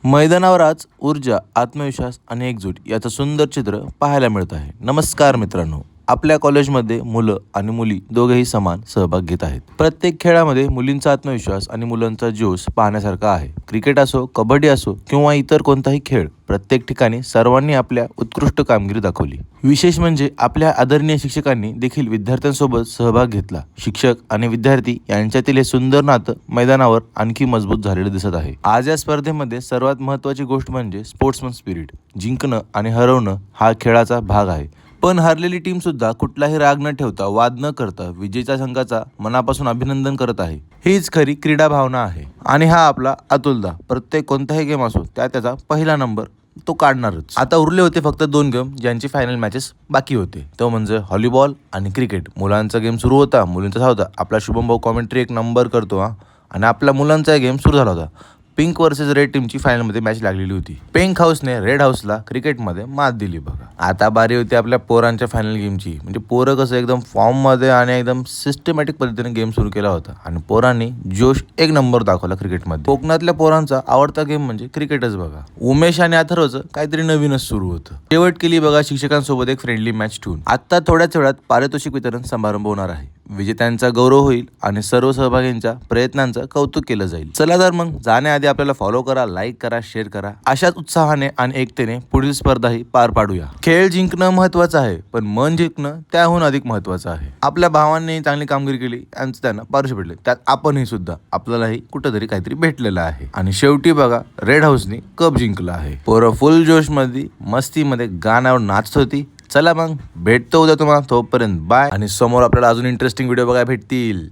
मैदानावर आज ऊर्जा, आत्मविश्वास आणि एकजूट याचं सुंदर चित्र पाहायला मिळत आहे. नमस्कार मित्रांनो, आपल्या कॉलेजमध्ये मुलं आणि मुली दोघेही समान सहभाग घेत आहेत. प्रत्येक खेळामध्ये मुलींचा आत्मविश्वास आणि मुलांचा जोश पाहण्यासारखा आहे. क्रिकेट असो, कबड्डी असो किंवा इतर कोणताही खेळ, प्रत्येक ठिकाणी सर्वांनी आपल्या उत्कृष्ट कामगिरी दाखवली. विशेष म्हणजे आपल्या आदरणीय शिक्षकांनी देखील विद्यार्थ्यांसोबत सहभाग घेतला. शिक्षक आणि विद्यार्थी यांच्यातील हे सुंदर नातं मैदानावर आणखी मजबूत झालेलं दिसत आहे. आज या स्पर्धेमध्ये सर्वात महत्त्वाची गोष्ट म्हणजे स्पोर्ट्समन स्पिरिट. जिंकणं आणि हरवणं हा खेळाचा भाग आहे. पण हरलेली टीम सुद्धा कुठलाही राग न ठेवता, वाद न करता विजेच्या संघाचा मनापासून अभिनंदन करत आहे. हीच खरी क्रीडा भावना आहे. आणि हा आपला अतुलदा प्रत्येक कोणताही गेम असो त्याचा पहिला नंबर तो काढणारच. आता उरले होते फक्त 2 गेम ज्यांची फायनल मॅचेस बाकी होते. तो म्हणजे व्हॉलीबॉल आणि क्रिकेट. मुलांचा गेम सुरू होता, मुलींचा होता. आपला शुभम भाऊ कॉमेंट्री एक नंबर करतो आणि आपल्या मुलांचा गेम सुरू झाला होता. पिंक वर्सेस रेड टीमची फायनलमध्ये मॅच लागलेली होती. पिंक हाऊसने रेड हाऊसला क्रिकेटमध्ये मात दिली बघा. आता बारी होती आपल्या पोरांच्या फायनल गेमची. म्हणजे पोरं कसं एकदम फॉर्ममध्ये आणि एकदम सिस्टमॅटिक पद्धतीने गेम सुरू केला होता आणि पोरांनी जोश एक नंबर दाखवला क्रिकेटमध्ये. कोकणातल्या पोरांचा आवडता गेम म्हणजे क्रिकेटच बघा. उमेश आणि अथर्वचं काहीतरी नवीनच सुरू होतं. शेवट केली बघा शिक्षकांसोबत एक फ्रेंडली मॅच ठेवून. आता थोड्याच वेळात पारितोषिक वितरण समारंभ होणार आहे. विजेत्यांचा गौरव होईल आणि सर्व सहभागींच्या प्रयत्नांचं कौतुक केलं जाईल. चला तर मग जाण्याआधी आपल्याला फॉलो करा, लाईक करा, शेअर करा. अशाच उत्साहाने आणि एकतेने पुढील स्पर्धाही पार पाडूया. खेळ जिंकणं महत्वाचं आहे, पण मन जिंकणं त्याहून अधिक महत्वाचं आहे. आपल्या भावांनी चांगली कामगिरी केली, त्यांचं त्यांना पारितोषिक भेटले, त्यात आपणही सुद्धा आपल्यालाही कुठंतरी काहीतरी भेटलेलं आहे. आणि शेवटी बघा रेड हाऊसनी कप जिंकला आहे. पोरं फुल जोश मध्ये मस्तीमध्ये गाण्यावर नाचत होती. चला मग भेटतो उद्या तुम्हाला. तोपर्यंत बाय. आणि समोर आपल्याला अजून इंटरेस्टिंग व्हिडिओ बघायला भेटतील.